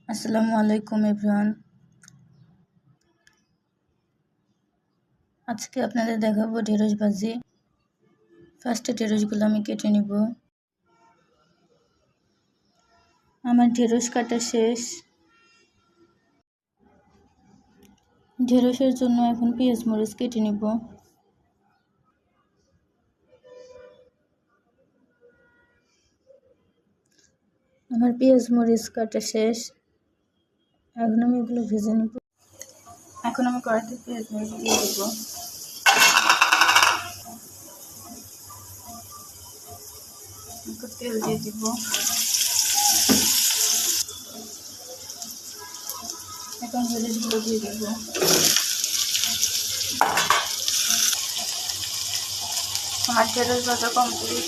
আসসালামু আলাইকুম এভরিওয়ান। আজকে আপনাদের দেখাবো ঢেঁড়স ভাজি। ফার্স্টে ঢেঁড়সগুলো আমি কেটে নিব। আমার ঢেঁড়স কাটা শেষ। ঢেঁড়সের জন্য এখন পেঁয়াজ মরিচ কেটে নিব। আমার পেঁয়াজ মরিচ কাটা শেষ। এখন আমি এগুলো ভেজে নিব। এখন আমি কড়াইতে পেঁয়াজ মরিচ দিয়ে দেব। তেল দিয়ে দিব। এখন ঢেঁড়সগুলো দিয়ে দেব। আমার ঢেঁড়স ভাজা কমপ্লিট।